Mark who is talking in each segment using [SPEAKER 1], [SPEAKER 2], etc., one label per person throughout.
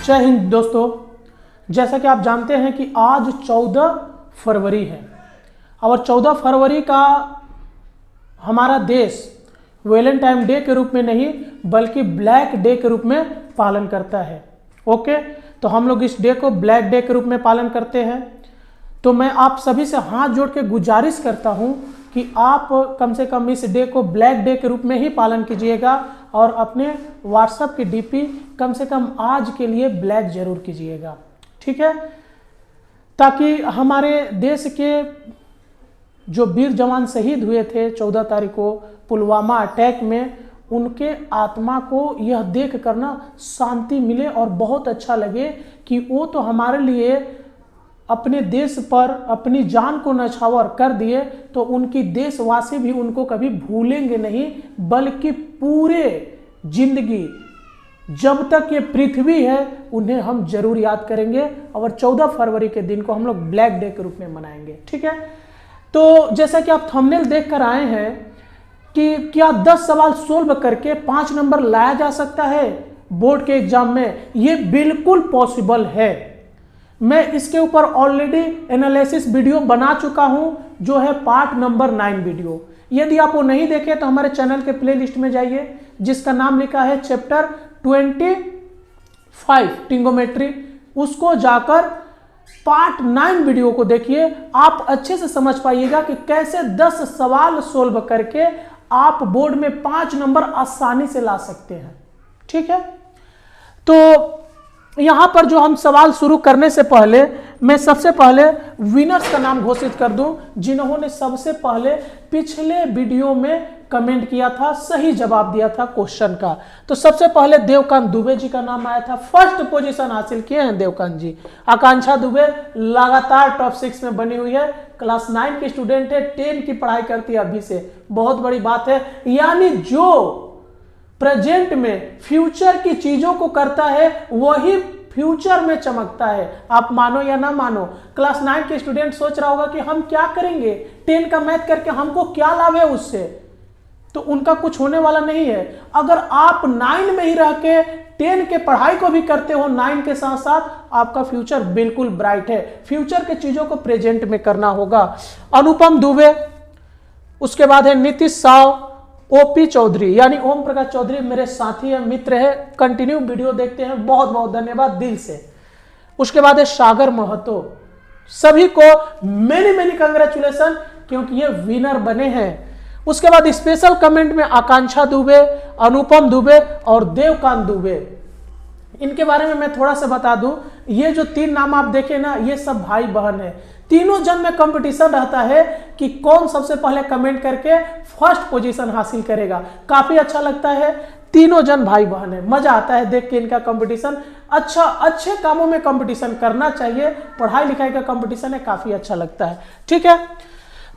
[SPEAKER 1] जय हिंद दोस्तों। जैसा कि आप जानते हैं कि आज 14 फरवरी है और 14 फरवरी का हमारा देश वैलेंटाइन डे के रूप में नहीं बल्कि ब्लैक डे के रूप में पालन करता है। ओके, तो हम लोग इस डे को ब्लैक डे के रूप में पालन करते हैं। तो मैं आप सभी से हाथ जोड़ के गुजारिश करता हूं कि आप कम से कम इस डे को ब्लैक डे के रूप में ही पालन कीजिएगा और अपने व्हाट्सएप की डीपी कम से कम आज के लिए ब्लैक जरूर कीजिएगा, ठीक है, ताकि हमारे देश के जो वीर जवान शहीद हुए थे 14 तारीख को पुलवामा अटैक में, उनके आत्मा को यह देख कर ना शांति मिले और बहुत अच्छा लगे कि वो तो हमारे लिए अपने देश पर अपनी जान को न्यौछावर कर दिए, तो उनकी देशवासी भी उनको कभी भूलेंगे नहीं, बल्कि पूरे जिंदगी जब तक ये पृथ्वी है उन्हें हम जरूर याद करेंगे और 14 फरवरी के दिन को हम लोग ब्लैक डे के रूप में मनाएंगे, ठीक है। तो जैसा कि आप थंबनेल देख कर आए हैं कि क्या 10 सवाल सोल्व करके 5 नंबर लाया जा सकता है बोर्ड के एग्जाम में, ये बिल्कुल पॉसिबल है। मैं इसके ऊपर ऑलरेडी एनालिसिस वीडियो बना चुका हूं जो है पार्ट नंबर 9 वीडियो। यदि आप वो नहीं देखे तो हमारे चैनल के प्लेलिस्ट में जाइए जिसका नाम लिखा है चैप्टर 25 टिंगोमेट्री, उसको जाकर पार्ट 9 वीडियो को देखिए। आप अच्छे से समझ पाइएगा कि कैसे 10 सवाल सोल्व करके आप बोर्ड में 5 नंबर आसानी से ला सकते हैं, ठीक है। तो यहां पर जो हम सवाल शुरू करने से पहले मैं सबसे पहले विनर्स का नाम घोषित कर दूं जिन्होंने सबसे पहले पिछले वीडियो में कमेंट किया था, सही जवाब दिया था क्वेश्चन का। तो सबसे पहले देवकांत दुबे जी का नाम आया था, फर्स्ट पोजीशन हासिल किए हैं देवकांत जी। आकांक्षा दुबे लगातार टॉप 6 में बनी हुई है, क्लास 9 की स्टूडेंट है, 10 की पढ़ाई करती है अभी से, बहुत बड़ी बात है। यानी जो प्रेजेंट में फ्यूचर की चीजों को करता है वही फ्यूचर में चमकता है, आप मानो या ना मानो। क्लास 9 के स्टूडेंट सोच रहा होगा कि हम क्या करेंगे 10 का मैथ करके, हमको क्या लाभ है उससे, तो उनका कुछ होने वाला नहीं है। अगर आप 9 में ही रह के 10 के पढ़ाई को भी करते हो 9 के साथ साथ, आपका फ्यूचर बिल्कुल ब्राइट है। फ्यूचर के चीजों को प्रेजेंट में करना होगा। अनुपम दुबे, उसके बाद है नीतीश साव, ओपी चौधरी यानी ओम प्रकाश चौधरी मेरे साथी है, मित्र है, कंटिन्यू वीडियो देखते हैं, बहुत बहुत धन्यवाद दिल से। उसके बाद है सागर महतो, सभी को मेनी कांग्रेचुलेशन क्योंकि ये विनर बने हैं। उसके बाद स्पेशल कमेंट में आकांक्षा दुबे, अनुपम दुबे और देवकांत दुबे, इनके बारे में मैं थोड़ा सा बता दूं। ये जो 3 नाम आप देखें ना, ये सब भाई बहन है। तीनों जन में कंपटीशन रहता है कि कौन सबसे पहले कमेंट करके फर्स्ट पोजीशन हासिल करेगा। काफी अच्छा लगता है, तीनों जन भाई बहन है, मजा आता है देख के इनका कंपटीशन। अच्छा, अच्छे कामों में कंपटीशन करना चाहिए, पढ़ाई लिखाई का कंपटीशन है, काफी अच्छा लगता है, ठीक है।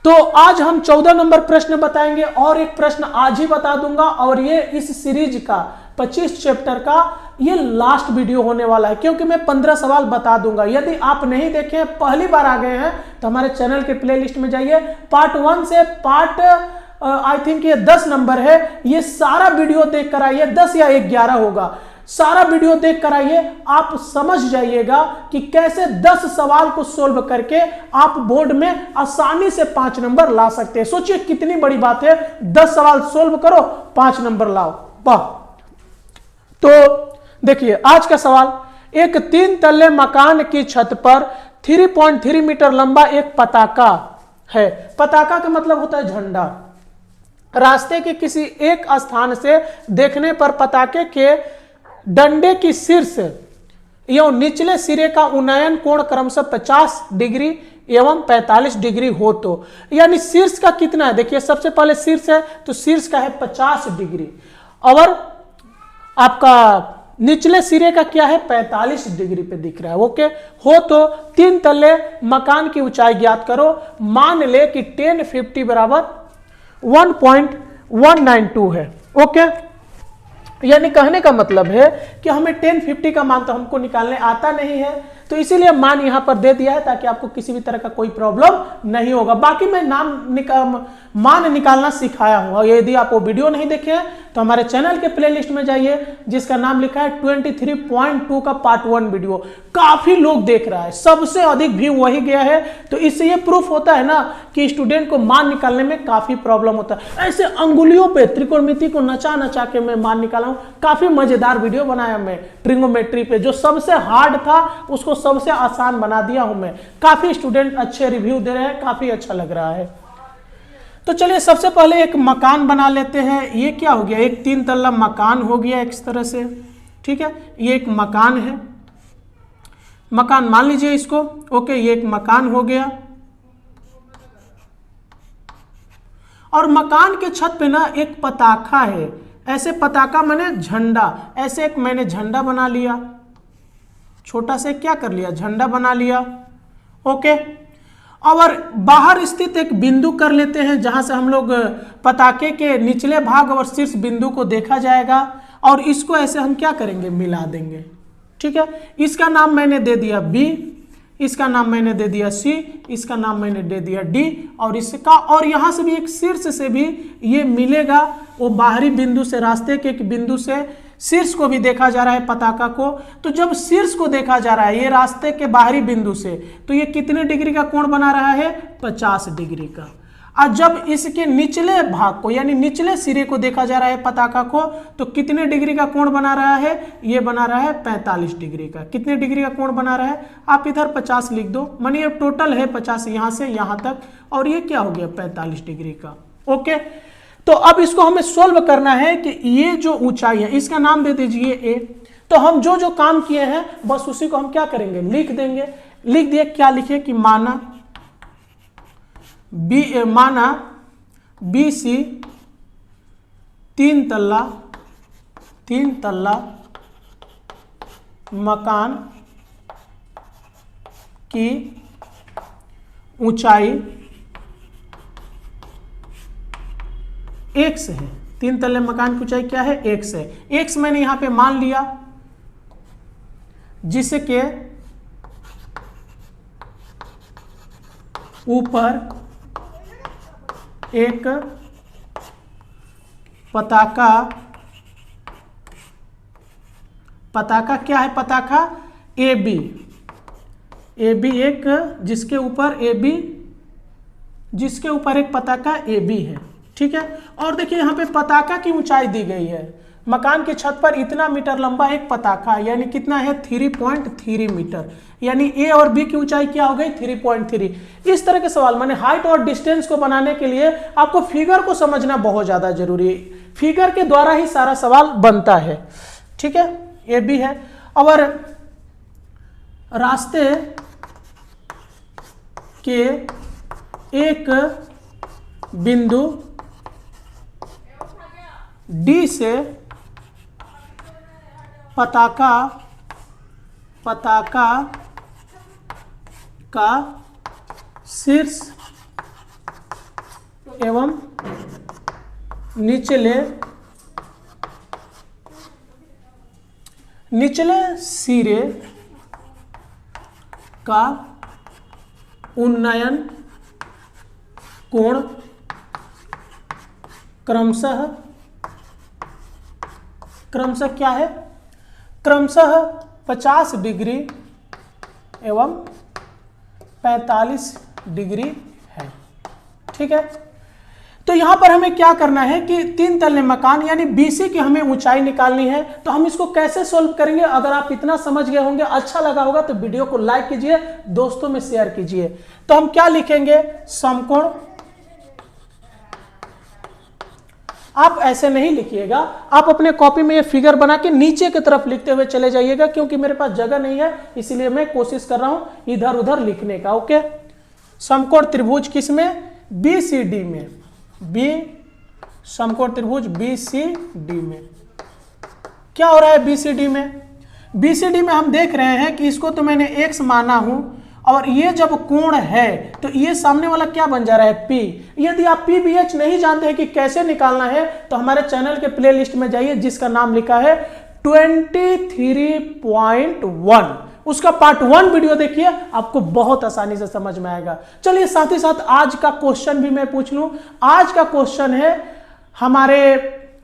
[SPEAKER 1] तो आज हम 14 नंबर प्रश्न बताएंगे और एक प्रश्न आज ही बता दूंगा, और ये इस सीरीज का 25 चैप्टर का ये लास्ट वीडियो होने वाला है क्योंकि मैं 15 सवाल बता दूंगा। यदि आप नहीं देखे, पहली बार आ गए हैं, तो हमारे चैनल के प्लेलिस्ट में जाइए। पार्ट 1 से पार्ट आई थिंक ये 10 नंबर है, ये सारा वीडियो देख कर आइए, 10 या 11 होगा, सारा वीडियो देख कर आइए। आप समझ जाइएगा कि कैसे 10 सवाल को सोल्व करके आप बोर्ड में आसानी से 5 नंबर ला सकते हैं। सोचिए कितनी बड़ी बात है, 10 सवाल सोल्व करो 5 नंबर लाओ, वाह। तो देखिए आज का सवाल, एक 3 तल्ले मकान की छत पर 3.3 मीटर लंबा एक पताका है। पताका का मतलब होता है झंडा। रास्ते के किसी एक स्थान से देखने पर पताके के डंडे की शीर्ष एवं निचले सिरे का उन्नयन कोण क्रमशः 50 डिग्री एवं 45 डिग्री हो तो, यानी शीर्ष का कितना है, देखिए सबसे पहले शीर्ष है तो शीर्ष का है 50 डिग्री और आपका निचले सिरे का क्या है 45 डिग्री पे दिख रहा है। ओके, हो तो 3 तल्ले मकान की ऊंचाई ज्ञात करो। मान ले कि 1050 बराबर 1.192 है। ओके, यानी कहने का मतलब है कि हमें 1050 का मान तो हमको निकालने आता नहीं है, तो इसीलिए मान यहां पर दे दिया है ताकि आपको किसी भी तरह का कोई प्रॉब्लम नहीं होगा। बाकी मैं मान निकालना सिखाया हूं। और यदि आप वो वीडियो नहीं देखे हैं तो हमारे चैनल के प्लेलिस्ट में जाइए, जिसका नाम लिखा है 23.2 का पार्ट 1 वीडियो। काफी लोग देख रहा है, सबसे अधिक व्यू वही गया है। तो इससे ये प्रूफ होता है ना कि स्टूडेंट को मान निकालने में काफी प्रॉब्लम होता है। ऐसे अंगुलियों पे त्रिकोणमिति को नचा नचा के मैं मान निकाला हूं। काफी मजेदार वीडियो बनाया मैं ट्रिग्नोमेट्री पे, जो सबसे हार्ड था उसको सबसे आसान बना दिया हूं मैं। काफी स्टूडेंट अच्छे रिव्यू दे रहे हैं, काफी अच्छा लग रहा है। तो चलिए सबसे पहले एक मकान बना लेते हैं। ये क्या हो गया, एक 3 तल्ला मकान हो गया इस तरह से, ठीक है। ये एक मकान है, मकान मान लीजिए इसको, ओके। ये एक मकान हो गया और मकान के छत पे ना एक पताका है। ऐसे पताका माने झंडा, ऐसे एक मैंने झंडा बना लिया, छोटा से क्या कर लिया, झंडा बना लिया, ओके। और बाहर स्थित एक बिंदु कर लेते हैं जहां से हम लोग पताके के निचले भाग और शीर्ष बिंदु को देखा जाएगा। और इसको ऐसे हम क्या करेंगे, मिला देंगे, ठीक है। इसका नाम मैंने दे दिया B, इसका नाम मैंने दे दिया C, इसका नाम मैंने दे दिया D, और इसका, और यहां से भी एक शीर्ष से भी ये मिलेगा। वो बाहरी बिंदु से, रास्ते के एक बिंदु से शीर्ष को भी देखा जा रहा है पताका को। तो जब शीर्ष को देखा जा रहा है ये रास्ते के बाहरी बिंदु से, तो ये कितने डिग्री का कोण बना रहा है, 50 डिग्री का। और जब इसके निचले भाग को यानी निचले सिरे को देखा जा रहा है पताका को, तो कितने डिग्री का कोण बना रहा है, ये बना रहा है 45 डिग्री का। कितने डिग्री का कोण बना रहा है, आप इधर 50 लिख दो, मानिए अब टोटल है 50 यहां से यहां तक, और ये क्या हो गया 45 डिग्री का, ओके। तो अब इसको हमें सोल्व करना है कि ये जो ऊंचाई है इसका नाम दे दीजिए A। तो हम जो जो काम किए हैं बस उसी को हम क्या करेंगे, लिख देंगे। लिख दिए, क्या लिखे कि माना BC 3 तल्ला मकान की ऊंचाई x है। 3 तल्ले मकान की ऊंचाई क्या है, x है। x मैंने यहां पे मान लिया, जिसके ऊपर एक पताका क्या है, पताका AB एक, जिसके ऊपर एक पताका AB है, ठीक है। और देखिए यहाँ पे पताका की ऊंचाई दी गई है, मकान की छत पर इतना मीटर लंबा एक पताका है, यानी कितना है 3.3 मीटर, यानी A और B की ऊंचाई क्या हो गई 3.3। इस तरह के सवाल माने हाइट और डिस्टेंस को बनाने के लिए आपको फिगर को समझना बहुत ज्यादा जरूरी है। फिगर के द्वारा ही सारा सवाल बनता है, ठीक है। A B है और रास्ते के एक बिंदु D से पताका का शीर्ष एवं निचले सिरे का उन्नयन कोण क्रमशः क्या है, क्रमशः 50 डिग्री एवं 45 डिग्री है, ठीक है। तो यहां पर हमें क्या करना है कि 3 तल्ले मकान यानी BC की हमें ऊंचाई निकालनी है। तो हम इसको कैसे सोल्व करेंगे, अगर आप इतना समझ गए होंगे, अच्छा लगा होगा तो वीडियो को लाइक कीजिए, दोस्तों में शेयर कीजिए। तो हम क्या लिखेंगे, समकोण, आप ऐसे नहीं लिखिएगा, आप अपने कॉपी में ये फिगर बना के नीचे की तरफ लिखते हुए चले जाइएगा, क्योंकि मेरे पास जगह नहीं है, इसलिए मैं कोशिश कर रहा हूं इधर उधर लिखने का, ओके। समकोण त्रिभुज किसमें, BCD में, समकोण त्रिभुज BCD में क्या हो रहा है, BCD में हम देख रहे हैं कि इसको तो मैंने x माना हूं, और ये जब कोण है तो ये सामने वाला क्या बन जा रहा है, P। यदि आप PBH नहीं जानते हैं कि कैसे निकालना है तो हमारे चैनल के प्लेलिस्ट में जाइए, जिसका नाम लिखा है 23.1, उसका पार्ट 1 वीडियो देखिए, आपको बहुत आसानी से समझ में आएगा। चलिए साथ ही साथ आज का क्वेश्चन भी मैं पूछ लूं। आज का क्वेश्चन है हमारे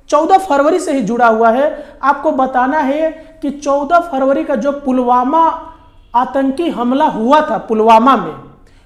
[SPEAKER 1] 14 फरवरी से ही जुड़ा हुआ है। आपको बताना है कि 14 फरवरी का जो पुलवामा आतंकी हमला हुआ था पुलवामा में,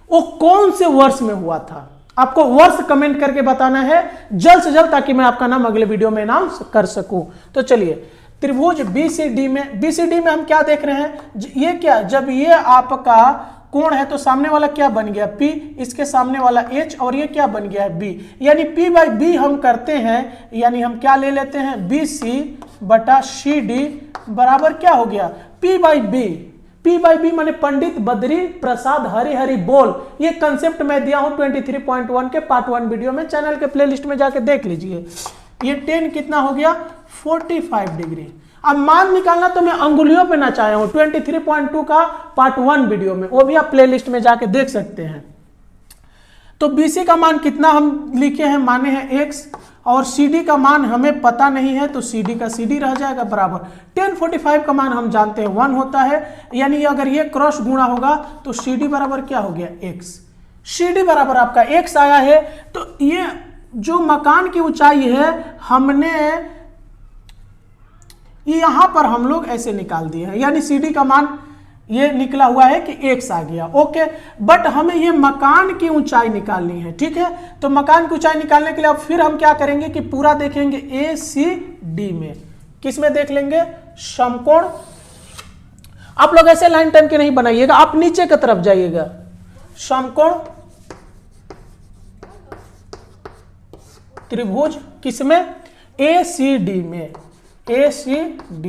[SPEAKER 1] वो कौन से वर्ष में हुआ था। आपको वर्ष कमेंट करके बताना है जल्द से जल्द, ताकि मैं आपका नाम अगले वीडियो में अनाउंस कर सकूं। तो चलिए, त्रिभुज बीसीडी में हम क्या देख रहे हैं, ये क्या, जब ये आपका कोण है तो सामने वाला क्या बन गया P, इसके सामने वाला H, और ये क्या बन गया है B, यानी P बाई B हम करते हैं, यानी हम क्या ले लेते हैं BC बटा CD बराबर क्या हो गया P by B। P by B माने पंडित बद्री प्रसाद हरि हरि बोल। ये कंसेप्ट मैं दिया हूं 23.1 के पार्ट 1 वीडियो में, चैनल के प्लेलिस्ट में जाके देख लीजिए। ये 10 कितना हो गया 45 डिग्री। अब मान निकालना तो मैं अंगुलियों पे ना चाहे हूं 23.2 का पार्ट 1 वीडियो में, वो भी आप प्लेलिस्ट में जाके देख सकते हैं। तो BC का मान कितना हम लिखे हैं, माने हैं x, और CD का मान हमें पता नहीं है तो CD का CD रह जाएगा बराबर 1045 का मान हम जानते हैं 1 होता है, यानी अगर ये क्रॉस गुणा होगा तो CD बराबर क्या हो गया x। CD बराबर आपका x आया है। तो ये जो मकान की ऊंचाई है हमने यहां पर हम लोग ऐसे निकाल दिए हैं, यानी CD का मान ये निकला हुआ है कि x आ गया। ओके, बट हमें ये मकान की ऊंचाई निकालनी है, ठीक है। तो मकान की ऊंचाई निकालने के लिए अब फिर हम क्या करेंगे कि पूरा देखेंगे ACD में। किस में देख लेंगे, समकोण। आप लोग ऐसे लाइन टन के नहीं बनाइएगा, आप नीचे की तरफ जाइएगा। समकोण त्रिभुज किसमें, ACD में। ACD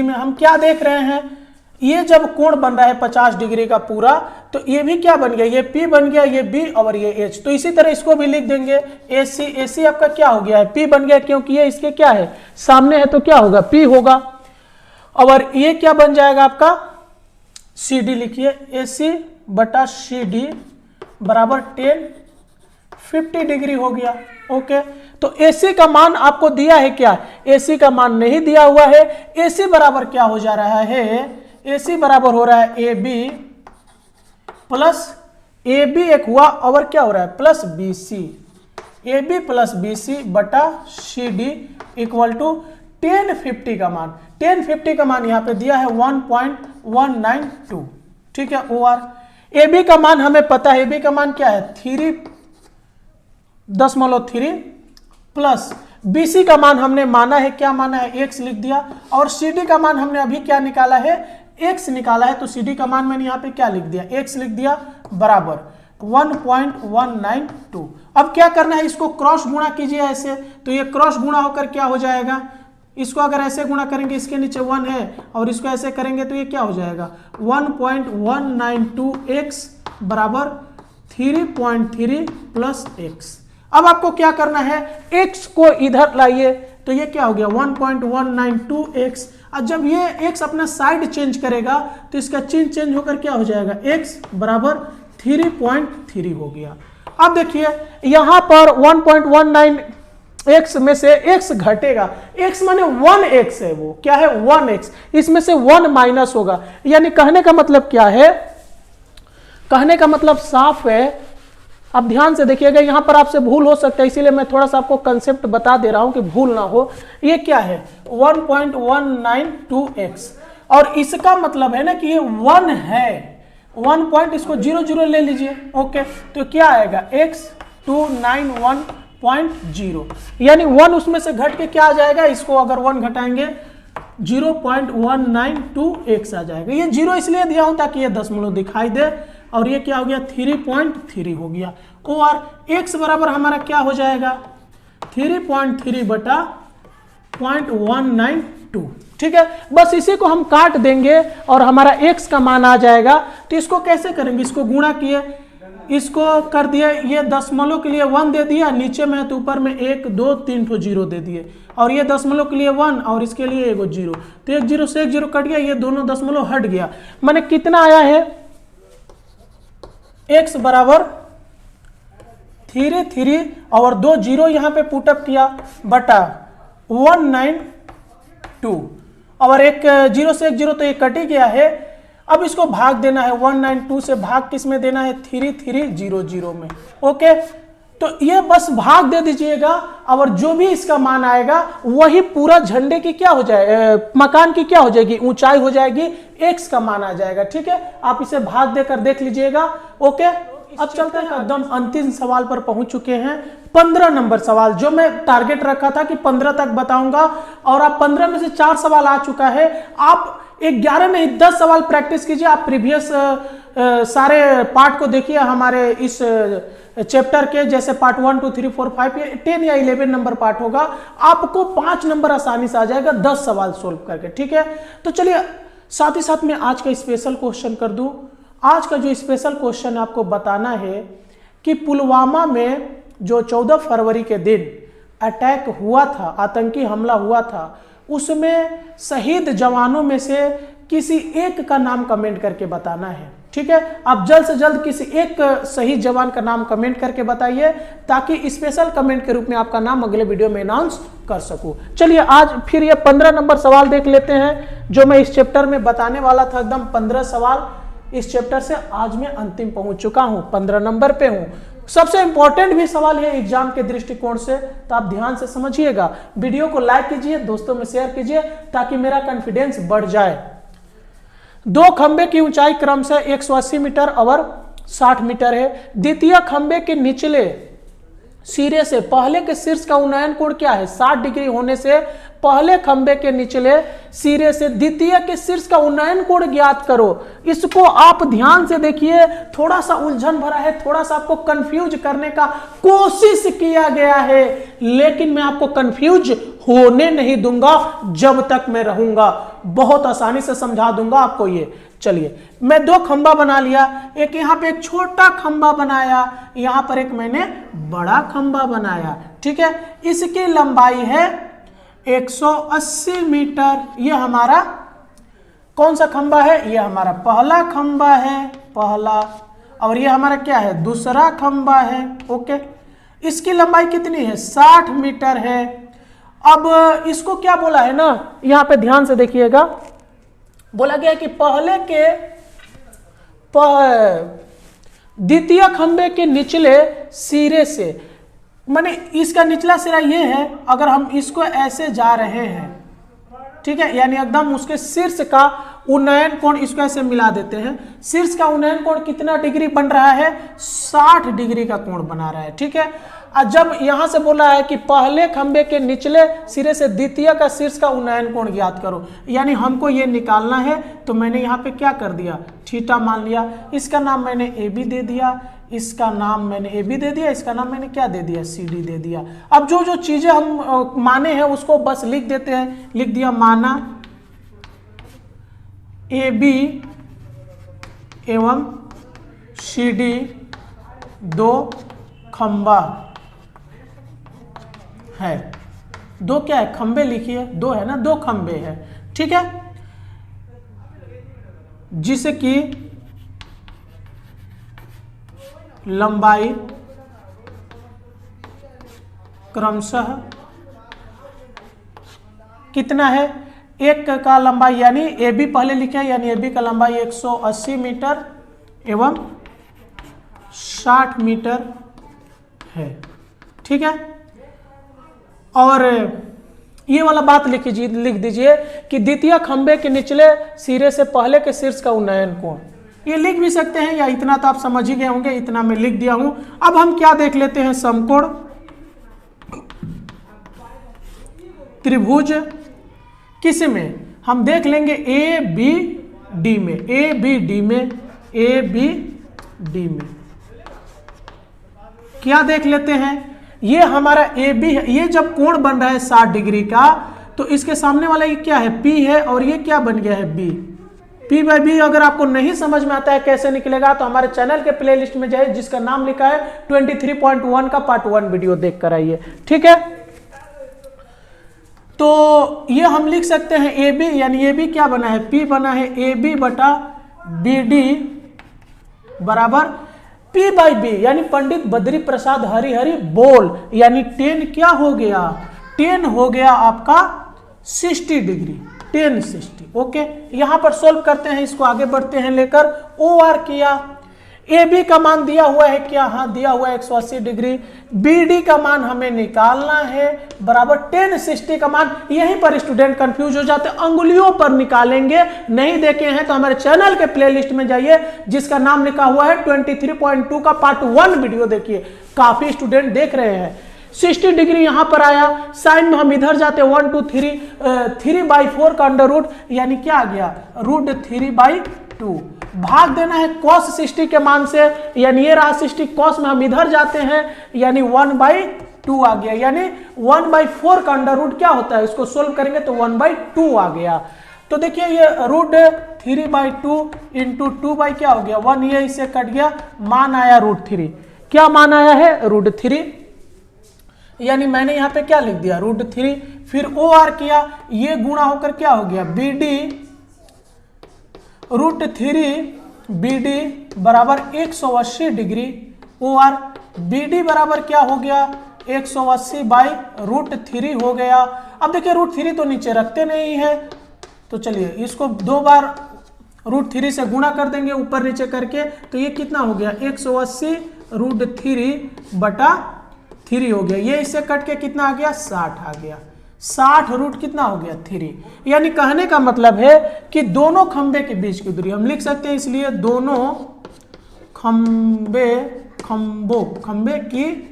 [SPEAKER 1] में हम क्या देख रहे हैं, ये जब कोण बन रहा है 50 डिग्री का पूरा, तो ये भी क्या बन गया, ये P बन गया, ये B और ये H। तो इसी तरह इसको भी लिख देंगे AC आपका क्या हो गया है P बन गया, क्योंकि ये इसके क्या है सामने है, तो क्या होगा P होगा। और ये क्या बन जाएगा आपका CD, लिखिए AC बटा CD बराबर 1050 डिग्री हो गया। ओके, तो AC का मान आपको दिया है क्या, AC का मान नहीं दिया हुआ है। AC बराबर क्या हो जा रहा है, AC बराबर हो रहा है AB प्लस AB एक हुआ, और क्या हो रहा है plus BC, AB plus BC बटा CD इक्वल टू 1050 का मान। 1050 का मान यहाँ पे दिया है 1.192, ठीक है। OR AB का मान हमें पता है, AB का मान क्या है 3.3 प्लस BC का मान हमने माना है, क्या माना है x लिख दिया, और CD का मान हमने अभी क्या निकाला है x निकाला है, तो CD का मान मैंने यहाँ पे क्या लिख दिया x लिख दिया बराबर 1.192। अब क्या करना है, इसको क्रॉस गुणा कीजिए ऐसे, तो ये क्रॉस गुणा होकर क्या हो जाएगा, इसको अगर ऐसे गुणा करेंगे इसके नीचे 1 है, और इसको ऐसे करेंगे तो ये क्या हो जाएगा 1.192x बराबर 3.3 प्लस x। अब आपको क्या करना है, x को इधर लाइए, तो ये क्या हो गया 1.192x। और जब ये x अपना साइड चेंज करेगा तो इसका चिन्ह चेंज होकर क्या हो जाएगा x बराबर 3.3 हो गया। अब देखिए यहां पर 1.19x में से x घटेगा, x माने 1x है, वो क्या है 1x, इसमें से 1 माइनस होगा। यानी कहने का मतलब क्या है, कहने का मतलब साफ है। अब ध्यान से देखिएगा, यहां पर आपसे भूल हो सकता है, इसीलिए मैं थोड़ा सा आपको कंसेप्ट बता दे रहा हूं कि भूल ना हो। ये क्या है 1.192x, और इसका मतलब है ना कि ये 1 है, 1 पॉइंट, इसको 0 0 ले लीजिए। ओके, तो क्या आएगा x291.0, यानी 1 उसमें से घट के क्या आ जाएगा, इसको अगर 1 घटाएंगे 0.192x आ जाएगा। ये 0 इसलिए दिया हूं ताकि ये दशमलव दिखाई दे, और ये क्या हो गया 3.3 हो गया। और x बराबर हमारा क्या हो जाएगा 3.3 बटा 0.192, ठीक है। बस इसी को हम काट देंगे और हमारा x का मान आ जाएगा। तो इसको कैसे करेंगे, इसको गुणा किए, इसको कर दिया, ये दशमलव के लिए 1 दे दिया, नीचे में तो ऊपर में 1 2 3 ठो 0 दे दिए, और ये दशमलव के लिए 1 और इसके लिए एगो 0, तो 1 0 से 1 0 कट गया, ये दोनों दशमलव हट गया। माने कितना आया है x बराबर 3 और 2 0 यहां पे पुटअप किया बटा 192, और एक 0 से एक 0 तो ये कट ही गया है। अब इसको भाग देना है 192 से, भाग किस में देना है 3300 में। ओके, तो ये बस भाग दे दीजिएगा और जो भी इसका मान आएगा वही पूरा झंडे की क्या हो जाए, मकान की क्या हो जाएगी, ऊंचाई हो जाएगी, x का मान आ जाएगा। ठीक है, आप इसे भाग देकर देख लीजिएगा। ओके, अब चलते हैं एकदम अंतिम सवाल पर पहुंच चुके हैं। 15 नंबर सवाल, जो मैं टारगेट रखा था कि 15 तक बताऊंगा, और आप 15 में से 4 सवाल आ चुका है। आप 11 नहीं 10 सवाल प्रैक्टिस कीजिए। आप प्रीवियस सारे पार्ट को देखिए हमारे इस चैप्टर के, जैसे पार्ट 1 2 3 4 5, 10 या 11 नंबर पार्ट होगा। आपको 5 नंबर आसानी से आ जाएगा 10 सवाल सोल्व करके। ठीक है, तो चलिए साथ ही साथ में आज का स्पेशल क्वेश्चन कर दूं। आज का जो स्पेशल क्वेश्चन आपको बताना है कि पुलवामा में जो 14 फरवरी के दिन अटैक हुआ था, आतंकी हमला हुआ था, उसमें शहीद जवानों में से किसी एक का नाम कमेंट करके बताना है। ठीक है, आप जल्द से जल्द किसी एक शहीद जवान का नाम कमेंट करके बताइए, ताकि स्पेशल कमेंट के रूप में आपका नाम अगले वीडियो में अनाउंस कर सकूं। चलिए आज फिर ये 15 नंबर सवाल देख लेते हैं, जो मैं इस चैप्टर में बताने वाला था। एकदम 15 सवाल इस चैप्टर से आज मैं अंतिम पहुंच चुका हूं, 15 नंबर पे हूं। सबसे इंपॉर्टेंट भी सवाल है एग्जाम के दृष्टिकोण से, तो आप ध्यान से समझिएगा। वीडियो को लाइक कीजिए, दोस्तों में शेयर कीजिए, ताकि मेरा कॉन्फिडेंस बढ़ जाए। 2 खंबे की ऊंचाई क्रमशः 180 मीटर और 60 मीटर है। द्वितीय खंबे के निचले सिरे से पहले के शीर्ष का उन्नयन कोण क्या है? 60 डिग्री होने से पहले खंबे के निचले सिरे से द्वितीय के शीर्ष का उन्नयन कोण ज्ञात करो। इसको आप ध्यान से देखिए, थोड़ा सा उलझन भरा है, थोड़ा सा आपको कंफ्यूज करने का कोशिश किया गया है, लेकिन मैं आपको कंफ्यूज होने नहीं दूंगा जब तक मैं रहूंगा। बहुत आसानी से समझा दूंगा आपको ये। चलिए, मैं 2 खंबा बना लिया, एक यहाँ पे एक छोटा खंबा बनाया, यहाँ पर एक मैंने बड़ा खंबा बनाया। ठीक है, इसकी लंबाई है 180 मीटर। ये हमारा कौन सा खंबा है? ये हमारा पहला खंबा है, पहला। और ये हमारा क्या है? दूसरा खंबा है। ओके, इसकी लंबाई कितनी है? 60 मीटर है। अब इसको क्या बोला है ना, यहां पे ध्यान से देखिएगा, बोला गया कि पहले के द्वितीय खंबे के निचले सिरे से, माने इसका निचला सिरा ये है, अगर हम इसको ऐसे जा रहे हैं, ठीक है, यानी एकदम उसके शीर्ष का उन्नयन कोण, इसको ऐसे मिला देते हैं, शीर्ष का उन्नयन कोण कितना डिग्री बन रहा है? 60 डिग्री का कोण बना रहा है। ठीक है, जब यहां से बोला है कि पहले खंबे के निचले सिरे से द्वितीय का शीर्ष का उन्नयन कोण ज्ञात करो, यानी हमको ये निकालना है, तो मैंने यहाँ पे क्या कर दिया? थीटा मान लिया। इसका नाम मैंने ए बी दे दिया, इसका नाम मैंने ए बी दे दिया, इसका नाम मैंने क्या दे दिया? सी डी दे दिया। अब जो जो चीजें हम माने हैं उसको बस लिख देते हैं। लिख दिया, माना ए बी एवं सी डी 2 खंबा है। 2 क्या है? खंबे लिखिए, 2 है ना, 2 खंबे है। ठीक है, जिसकी लंबाई क्रमशः कितना है? एक का लंबाई, यानी ए बी पहले लिखे, यानी ए बी का लंबाई 180 मीटर एवं 60 मीटर है। ठीक है, और ये वाला बात लिख दीजिए कि द्वितीय खंबे के निचले सिरे से पहले के शीर्ष का उन्नयन कोण। ये लिख भी सकते हैं, या इतना तो आप समझ ही गए होंगे, इतना मैं लिख दिया हूं। अब हम क्या देख लेते हैं? समकोण त्रिभुज किस में? हम देख लेंगे ए बी डी में, ए बी डी में, ए बी डी में क्या देख लेते हैं? ये हमारा ए बी है। ये जब कोण बन रहा है 60 डिग्री का, तो इसके सामने वाला ये क्या है? पी है, और ये क्या बन गया है? बी। पी बाई बी अगर आपको नहीं समझ में आता है कैसे निकलेगा, तो हमारे चैनल के प्लेलिस्ट में जाइए, जिसका नाम लिखा है 23.1 का पार्ट 1 वीडियो देख कर आइए। ठीक है, तो ये हम लिख सकते हैं ए बी, यानी ए बी क्या बना है? पी बना है। ए बी बटा बी डी बराबर पी बाई बी, यानी पंडित बद्री प्रसाद हरिहरि बोल, यानी 10 क्या हो गया? 10 हो गया आपका 60 डिग्री। 1060। ओके, यहां पर सोल्व करते हैं, इसको आगे बढ़ते हैं लेकर। OR किया, AB का मान दिया हुआ है क्या? हाँ दिया हुआ है 180 डिग्री। BD का मान हमें निकालना है बराबर 1060 का मान। यहीं पर स्टूडेंट कंफ्यूज हो जाते हैं, अंगुलियों पर निकालेंगे। नहीं देखे हैं तो हमारे चैनल के प्लेलिस्ट में जाइए जिसका नाम लिखा हुआ है 23.2 का पार्ट 1 वीडियो देखिए, काफी स्टूडेंट देख रहे हैं। 60 डिग्री यहां पर आया, साइन में हम इधर जाते 1 2 3 3/4 का अंडर रूट, यानी क्या आ गया √3/2। भाग देना है cos 60 के मान से, यानी ये रहा 60, cos में हम इधर जाते हैं यानी 1/2 आ गया, यानी 1/4 का अंडर रूट क्या होता है, इसको सोल्व करेंगे तो 1/2 आ गया। तो देखिए ये √3/2 इंटू 2 क्या हो गया 1, ये इससे कट गया, मान आया √3। क्या मान आया है √3, यानी मैंने यहां पे क्या लिख दिया √3। फिर OR किया, ये गुणा होकर क्या हो गया BD √3BD बराबर 180 डिग्री। OR BD बराबर क्या हो गया 180/√3 हो गया। अब देखिए √3 तो नीचे रखते नहीं है, तो चलिए इसको 2 बार √3 से गुणा कर देंगे ऊपर नीचे करके, तो ये कितना हो गया 180 √3/3 हो गया। ये इससे कट के कितना आ गया 60 आ गया। 60 रूट कितना हो गया 3, यानी कहने का मतलब है कि दोनों खंबे के बीच की दूरी हम लिख सकते हैं, इसलिए दोनों खंबे की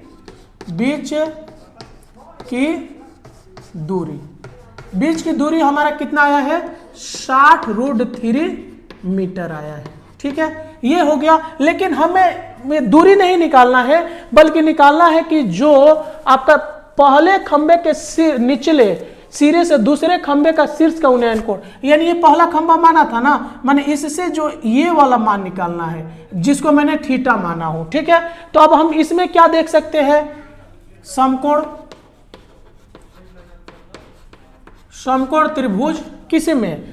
[SPEAKER 1] बीच की दूरी हमारा कितना आया है 60 √3 मीटर आया है। ठीक है, ये हो गया। लेकिन हमें दूरी नहीं निकालना है, बल्कि निकालना है कि जो आपका पहले खंबे के निचले सिरे से दूसरे खंबे का शीर्ष का उन्नयन कोण, यानी ये पहला खंबा माना था ना, मैंने इससे जो ये वाला मान निकालना है जिसको मैंने थीटा माना हो। ठीक है, तो अब हम इसमें क्या देख सकते हैं, समकोण त्रिभुज किस में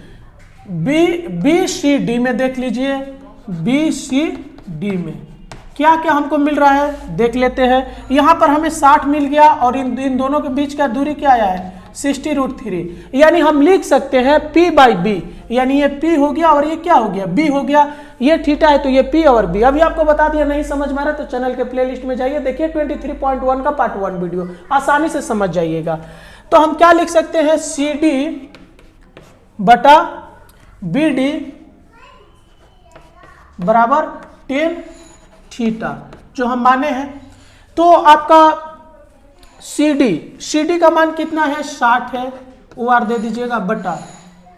[SPEAKER 1] BCD में देख लीजिए। BCD में क्या क्या हमको मिल रहा है देख लेते हैं। यहां पर हमें 60 मिल गया और इन दोनों के बीच का दूरी क्या आया है 60 √3, यानी हम लिख सकते हैं P/B, यानी ये P हो गया और ये क्या हो गया B हो गया। ये थीटा है तो ये P और B। अभी आपको बता दिया, नहीं समझ में आ रहा तो चैनल के प्लेलिस्ट में जाइए, देखिए 23.1 का पार्ट 1 वीडियो, आसानी से समझ जाइएगा। तो हम क्या लिख सकते हैं CD/BD बराबर 10 थीटा जो हम माने हैं। तो आपका CD का मान कितना है 60 है, OR दे दीजिएगा बटा,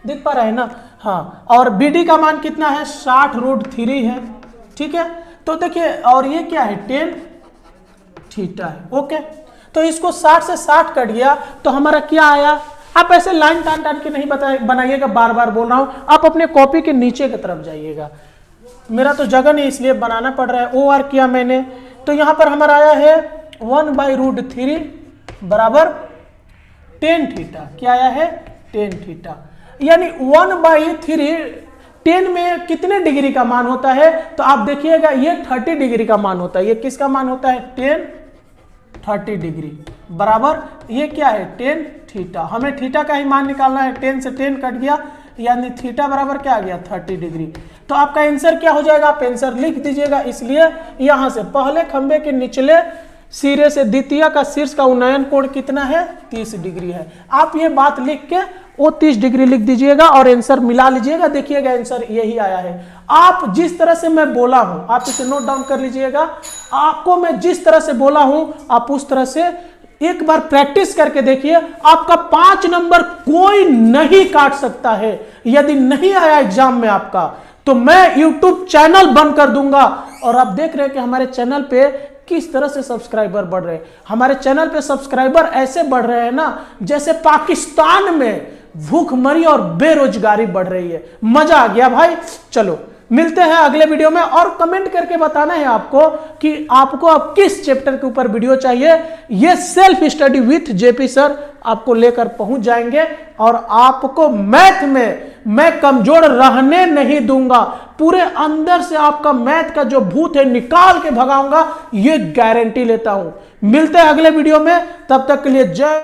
[SPEAKER 1] देख पा रहे हैं ना, हाँ। और BD का मान कितना है 60 √3 है। ठीक है, तो देखिए और ये क्या है 10 थीटा है। ओके, तो इसको 60 से 60 कट गया तो हमारा क्या आया। आप ऐसे लाइन टान के नहीं बनाइएगा, बार बार बोल रहा हूं, आप अपने कॉपी के नीचे की तरफ जाइएगा, मेरा तो जगह नहीं इसलिए बनाना पड़ रहा है। OR किया मैंने, तो यहां पर हमारा आया है 1/√3 बराबर 10 थीटा। क्या आया है 10 थीटा, यानी 1/3 10 में कितने डिग्री का मान होता है, तो आप देखिएगा ये 30 डिग्री का मान होता है। ये किसका मान होता है 30 डिग्री बराबर ये क्या है 10 थीटा। हमें थीटा का ही मान निकालना है, 10 से 10 कट गया, यानी थीटा बराबर क्या आ गया 30 डिग्री। तो आपका आंसर क्या हो जाएगा, आप आंसर लिख दीजिएगा। इसलिए यहां से पहले खंबे के निचले सिरे से द्वितीय का शीर्ष का उन्नयन कोण कितना है 30 डिग्री है। आप ये बात लिख के वो 30 डिग्री लिख दीजिएगा और आंसर मिला लीजिएगा, देखिएगा आंसर यही आया है। आप जिस तरह से मैं बोला हूं आप इसे नोट डाउन कर लीजिएगा। आपको मैं जिस तरह से बोला हूं आप उस तरह से एक बार प्रैक्टिस करके देखिए, आपका 5 नंबर कोई नहीं काट सकता है। यदि नहीं आया एग्जाम में आपका तो मैं YouTube चैनल बंद कर दूंगा। और आप देख रहे हैं कि हमारे चैनल पे किस तरह से सब्सक्राइबर बढ़ रहे हैं। हमारे चैनल पे सब्सक्राइबर ऐसे बढ़ रहे हैं ना जैसे पाकिस्तान में भूखमरी और बेरोजगारी बढ़ रही है। मजा आ गया भाई। चलो मिलते हैं अगले वीडियो में, और कमेंट करके बताना है आपको कि आपको अब किस चैप्टर के ऊपर वीडियो चाहिए। ये self study with JP sir आपको लेकर पहुंच जाएंगे और आपको मैथ में मैं कमजोर रहने नहीं दूंगा। पूरे अंदर से आपका मैथ का जो भूत है निकाल के भगाऊंगा, ये गारंटी लेता हूं। मिलते हैं अगले वीडियो में, तब तक के लिए जय।